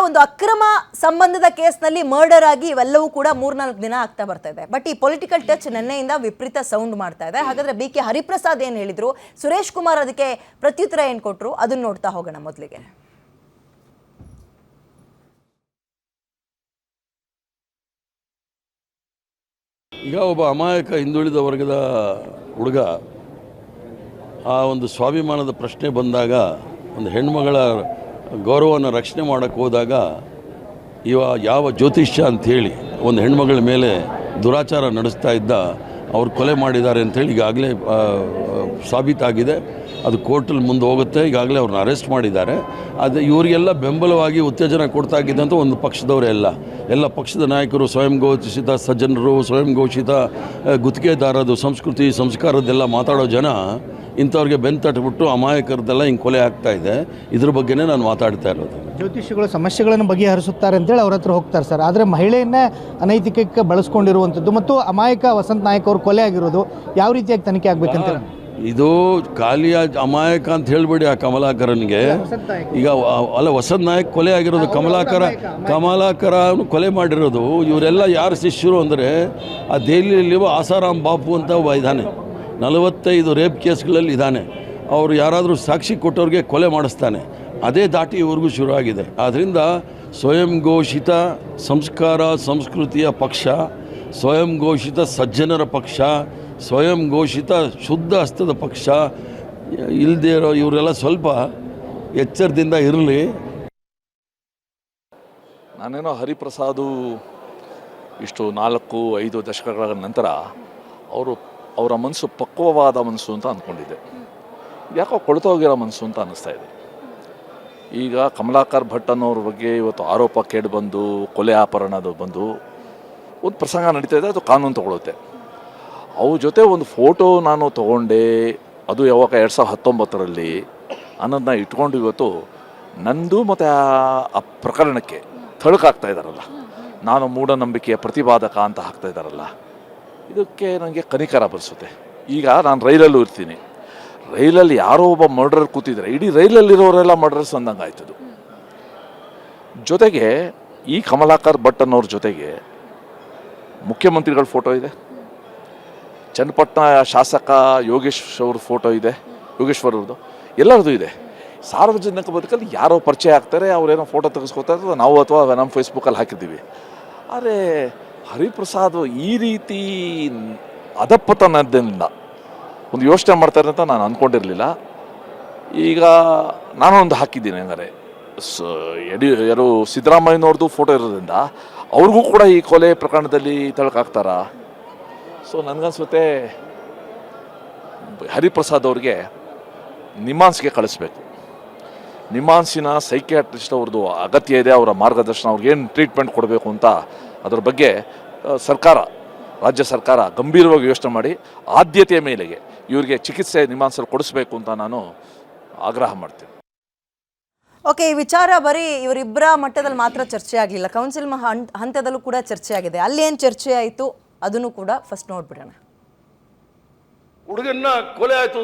ಒಂದು ಅಕ್ರಮ ಸಂಬಂಧದ ಕೇಸ್ನಲ್ಲಿ ಮರ್ಡರ್ ಆಗಿ ಇವೆಲ್ಲವೂ ಕೂಡ 3-4 ದಿನ ಆಗ್ತಾ ಬರ್ತಾ ಇದೆ. ಬಟ್ ಈ ಪೊಲಿಟಿಕಲ್ ಟಚ್ ನಿನ್ನೆಯಿಂದ ವಿಪರೀತ ಸೌಂಡ್ ಮಾಡ್ತಾ ಇದೆ. ಹಾಗಾದ್ರೆ BK ಹರಿಪ್ರಸಾದ್ ಏನು ಹೇಳಿದ್ರು, ಸುರೇಶ್ ಕುಮಾರ್ ಅದಕ್ಕೆ ಪ್ರತ್ಯುತ್ತರ ಏನು ಕೊಟ್ಟರು, ಅದನ್ನ ನೋಡ್ತಾ ಹೋಗೋಣ. ಮೊದಲಿಗೆ ಈಗ ಒಬ್ಬ ಅಮಾಯಕ ಹಿಂದುಳಿದ ವರ್ಗದ ಹುಡುಗ ಆ ಒಂದು ಸ್ವಾಭಿಮಾನದ ಪ್ರಶ್ನೆ ಬಂದಾಗ, ಒಂದು ಹೆಣ್ಮಗಳ ಗೌರವವನ್ನು ರಕ್ಷಣೆ ಮಾಡೋಕ್ಕೆ ಹೋದಾಗ ಯಾವ ಜ್ಯೋತಿಷ್ಯ ಅಂಥೇಳಿ ಒಂದು ಹೆಣ್ಮಗಳ ಮೇಲೆ ದುರಾಚಾರ ನಡೆಸ್ತಾ ಇದ್ದ ಅವ್ರು ಕೊಲೆ ಮಾಡಿದ್ದಾರೆ ಅಂಥೇಳಿ ಈಗಾಗಲೇ ಸಾಬೀತಾಗಿದೆ. ಅದು ಕೋರ್ಟಲ್ಲಿ ಮುಂದೆ ಹೋಗುತ್ತೆ. ಈಗಾಗಲೇ ಅವ್ರನ್ನ ಅರೆಸ್ಟ್ ಮಾಡಿದ್ದಾರೆ. ಅದು ಇವರಿಗೆಲ್ಲ ಬೆಂಬಲವಾಗಿ ಉತ್ತೇಜನ ಕೊಡ್ತಾ ಇದ್ದಂಥ ಒಂದು ಪಕ್ಷದವರೇ ಎಲ್ಲ ಪಕ್ಷದ ನಾಯಕರು, ಸ್ವಯಂ ಘೋಷಿತ ಸಜ್ಜನರು, ಸ್ವಯಂ ಘೋಷಿತ ಗುತ್ತಿಗೆದಾರದು ಸಂಸ್ಕೃತಿ ಸಂಸ್ಕಾರದ್ದೆಲ್ಲ ಮಾತಾಡೋ ಜನ ಇಂಥವ್ರಿಗೆ ಬೆಂತಟ್ಬಿಟ್ಟು ಅಮಾಯಕರದೆಲ್ಲ ಹಿಂಗೆ ಕೊಲೆ ಆಗ್ತಾ ಇದೆ. ಇದ್ರ ಬಗ್ಗೆನೇ ನಾನು ಮಾತಾಡ್ತಾ ಇರೋದು. ಜ್ಯೋತಿಷಿಗಳು ಸಮಸ್ಯೆಗಳನ್ನು ಬಗೆಹರಿಸುತ್ತಾರೆ ಅಂತೇಳಿ ಅವ್ರ ಹತ್ರ ಹೋಗ್ತಾರೆ ಸರ್. ಆದರೆ ಮಹಿಳೆಯನ್ನೇ ಅನೈತಿಕಕ್ಕೆ ಬಳಸ್ಕೊಂಡಿರುವಂಥದ್ದು ಮತ್ತು ಅಮಾಯಕ ವಸಂತ್ ನಾಯಕ್ ಅವರು ಕೊಲೆ ಆಗಿರೋದು ಯಾವ ರೀತಿಯಾಗಿ ತನಿಖೆ ಆಗಬೇಕಂತ ಇದು ಖಾಲಿಯ ಅಮಾಯಕ ಅಂತ ಹೇಳಬೇಡಿ. ಆ ಕಮಲಾಕರನಿಗೆ ಈಗ ಅಲ್ಲ, ವಸಂತ್ ನಾಯಕ್ ಕೊಲೆ ಆಗಿರೋದು, ಕಮಲಾಕರ ಕೊಲೆ ಮಾಡಿರೋದು. ಇವರೆಲ್ಲ ಯಾರು ಶಿಷ್ಯರು ಅಂದರೆ ಆ ದೆಹಲಿಯಲ್ಲಿರುವ ಆಸಾರಾಮ್ ಬಾಪು ಅಂತ ಒಬ್ಬ ಇದ್ದಾನೆ. 45 ರೇಪ್ ಕೇಸ್ಗಳಲ್ಲಿ ಇದ್ದಾನೆ. ಅವರು ಯಾರಾದರೂ ಸಾಕ್ಷಿ ಕೊಟ್ಟವ್ರಿಗೆ ಕೊಲೆ ಮಾಡಿಸ್ತಾನೆ. ಅದೇ ದಾಟಿ ಇವ್ರಿಗೂ ಶುರುವಾಗಿದೆ. ಆದ್ದರಿಂದ ಸ್ವಯಂ ಘೋಷಿತ ಸಂಸ್ಕಾರ ಸಂಸ್ಕೃತಿಯ ಪಕ್ಷ, ಸ್ವಯಂ ಘೋಷಿತ ಸಜ್ಜನರ ಪಕ್ಷ, ಸ್ವಯಂ ಘೋಷಿತ ಶುದ್ಧ ಹಸ್ತದ ಪಕ್ಷ ಇಲ್ಲದೆ ಇರೋ ಇವರೆಲ್ಲ ಸ್ವಲ್ಪ ಎಚ್ಚರದಿಂದ ಇರಲಿ. ನಾನೇನೋ ಹರಿಪ್ರಸಾದು ಇಷ್ಟು 4-5 ದಶಕಗಳ ನಂತರ ಅವರ ಮನಸ್ಸು ಪಕ್ವವಾದ ಮನಸ್ಸು ಅಂತ ಅಂದ್ಕೊಂಡಿದ್ದೆ. ಯಾಕೋ ಕೊಳ್ತೋಗಿರೋ ಮನಸ್ಸು ಅಂತ ಅನ್ನಿಸ್ತಾ ಇದೆ. ಈಗ ಕಮಲಾಕರ್ ಭಟ್ ಅನ್ನೋರ ಬಗ್ಗೆ ಇವತ್ತು ಆರೋಪ ಕೇಳಿ ಬಂದು ಕೊಲೆ ಅಪಹರಣದು ಬಂದು ಒಂದು ಪ್ರಸಂಗ ನಡೀತಾ ಇದೆ. ಅದು ಕಾನೂನು ತಗೊಳುತ್ತೆ. ಅವ್ರ ಜೊತೆ ಒಂದು ಫೋಟೋ ನಾನು ತೊಗೊಂಡೆ, ಅದು ಯಾವಾಗ 2019ರಲ್ಲಿ ಅನ್ನೋದನ್ನ ಇಟ್ಕೊಂಡು ಇವತ್ತು ನಂದು ಮತ್ತು ಆ ಪ್ರಕರಣಕ್ಕೆ ತಳುಕಾಗ್ತಾ ಇದ್ದಾರಲ್ಲ, ನಾನು ಮೂಢನಂಬಿಕೆಯ ಪ್ರತಿಪಾದಕ ಅಂತ ಹಾಕ್ತಾ ಇದ್ದಾರಲ್ಲ, ಇದಕ್ಕೆ ನನಗೆ ಕನಿಕರ ಬರೆಸುತ್ತೆ. ಈಗ ನಾನು ರೈಲಲ್ಲೂ ಇರ್ತೀನಿ. ರೈಲಲ್ಲಿ ಯಾರೋ ಒಬ್ಬ ಮರ್ಡರ್ ಕೂತಿದ್ರೆ ಇಡೀ ರೈಲಲ್ಲಿರೋರೆಲ್ಲ ಮರ್ಡರ್ಸ್ ಅಂದಂಗೆ ಆಯ್ತದು. ಜೊತೆಗೆ ಈ ಕಮಲಾಕರ್ ಭಟ್ ಅನ್ನೋರ ಜೊತೆಗೆ ಮುಖ್ಯಮಂತ್ರಿಗಳ ಫೋಟೋ ಇದೆ, ಚನ್ನಪಟ್ಟಣ ಶಾಸಕ ಯೋಗೇಶ್ ಅವ್ರ ಫೋಟೋ ಇದೆ, ಯೋಗೇಶ್ವರ್ ಅವ್ರದ್ದು, ಎಲ್ಲರದ್ದು ಇದೆ. ಸಾರ್ವಜನಿಕ ಬದುಕಲ್ಲಿ ಯಾರೋ ಪರಿಚಯ ಆಗ್ತಾರೆ, ಅವರೇನೋ ಫೋಟೋ ತೆಗೆಸ್ಕೊತಾರೆ, ನಾವು ಅಥವಾ ನಮ್ಮ ಫೇಸ್ಬುಕ್ಕಲ್ಲಿ ಹಾಕಿದ್ದೀವಿ. ಆದರೆ ಹರಿಪ್ರಸಾದ್ ಈ ರೀತಿ ಅಧಪತನದಿಂದ ಒಂದು ಯೋಚನೆ ಮಾಡ್ತಾರೆ ಅಂತ ನಾನು ಅಂದ್ಕೊಂಡಿರಲಿಲ್ಲ. ಈಗ ನಾನು ಒಂದು ಹಾಕಿದ್ದೀನಿ. ಹಂಗಾರೆ ಯಾರು ಸಿದ್ದರಾಮಯ್ಯನವ್ರದ್ದು ಫೋಟೋ ಇರೋದ್ರಿಂದ ಅವ್ರಿಗೂ ಕೂಡ ಈ ಕೊಲೆ ಪ್ರಕರಣದಲ್ಲಿ ತಳಕಾಗ್ತಾರ. ಸೊ ನನಗನ್ಸುತ್ತೆ ಹರಿಪ್ರಸಾದ್ ಅವ್ರಿಗೆ ನಿಮ್ಹಾನ್ಸ್ಗೆ ಕಳಿಸ್ಬೇಕು. ನಿಮ್ಹಾನ್ಸಿನ ಸೈಕಿಯಾಟ್ರಿಸ್ಟ್ ಅವ್ರದ್ದು ಅಗತ್ಯ ಇದೆ. ಅವರ ಮಾರ್ಗದರ್ಶನ, ಅವ್ರಿಗೇನು ಟ್ರೀಟ್ಮೆಂಟ್ ಕೊಡಬೇಕು ಅಂತ ಅದರ ಬಗ್ಗೆ ರಾಜ್ಯ ಸರ್ಕಾರ ಗಂಭೀರವಾಗಿ ಯೋಚನೆ ಮಾಡಿ ಆದ್ಯತೆಯ ಮೇಲೆಗೆ ಇವರಿಗೆ ಚಿಕಿತ್ಸೆ ನಿಮ್ಹಾನ್ಸಲ್ಲಿ ಕೊಡಿಸ್ಬೇಕು ಅಂತ ನಾನು ಆಗ್ರಹ ಮಾಡ್ತೀನಿ. ಓಕೆ, ಈ ವಿಚಾರ ಬರೀ ಇವರಿಬ್ಬರ ಮಟ್ಟದಲ್ಲಿ ಮಾತ್ರ ಚರ್ಚೆ ಆಗಲಿಲ್ಲ, ಕೌನ್ಸಿಲ್ ಹಂತದಲ್ಲೂ ಕೂಡ ಚರ್ಚೆ ಆಗಿದೆ. ಅಲ್ಲಿ ಏನು ಚರ್ಚೆ ಆಯಿತು ಅದನ್ನು ಕೂಡ ಫಸ್ಟ್ ನೋಡ್ಬಿಡೋಣ. ಹುಡುಗನ್ನ ಕೊಲೆ ಆಯ್ತು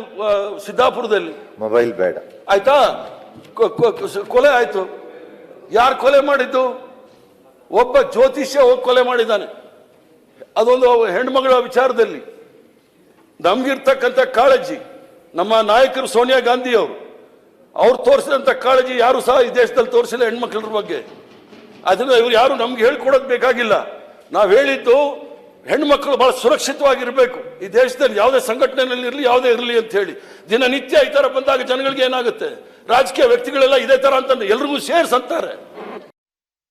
ಸಿದ್ದಾಪುರದಲ್ಲಿ. ಮೊಬೈಲ್ ಬೇಡ ಆಯ್ತಾ, ಕೊಲೆ ಆಯ್ತು. ಯಾರು ಕೊಲೆ ಮಾಡಿದ್ದು? ಒಬ್ಬ ಜ್ಯೋತಿಷ್ಯ ಹೋಗಿ ಕೊಲೆ ಮಾಡಿದ್ದಾನೆ. ಅದೊಂದು ಹೆಣ್ಮಗಳ ವಿಚಾರದಲ್ಲಿ ನಮ್ಗಿರ್ತಕ್ಕಂಥ ಕಾಳಜಿ, ನಮ್ಮ ನಾಯಕರು ಸೋನಿಯಾ ಗಾಂಧಿ ಅವ್ರು ತೋರಿಸಿದಂಥ ಕಾಳಜಿ ಯಾರು ಸಹ ಈ ದೇಶದಲ್ಲಿ ತೋರಿಸಿಲ್ಲ ಹೆಣ್ಮಕ್ಳ ಬಗ್ಗೆ. ಅದನ್ನ ಇವ್ರು ಯಾರು ನಮ್ಗೆ ಹೇಳ್ಕೊಡೋದು ಬೇಕಾಗಿಲ್ಲ. ನಾವು ಹೇಳಿದ್ದು ಹೆಣ್ಮಕ್ಳು ಬಹಳ ಸುರಕ್ಷಿತವಾಗಿರ್ಬೇಕು ಈ ದೇಶದಲ್ಲಿ, ಯಾವುದೇ ಸಂಘಟನೆಯಲ್ಲಿ ಇರಲಿ, ಯಾವುದೇ ಇರಲಿ ಅಂತ ಹೇಳಿ. ದಿನನಿತ್ಯ ಈ ತರ ಬಂದಾಗ ಜನಗಳಿಗೆ ಏನಾಗುತ್ತೆ, ರಾಜಕೀಯ ವ್ಯಕ್ತಿಗಳೆಲ್ಲ ಇದೇ ತರ ಅಂತ ಎಲ್ರಿಗೂ ಸೇರ್ಸ್ ಅಂತಾರೆ.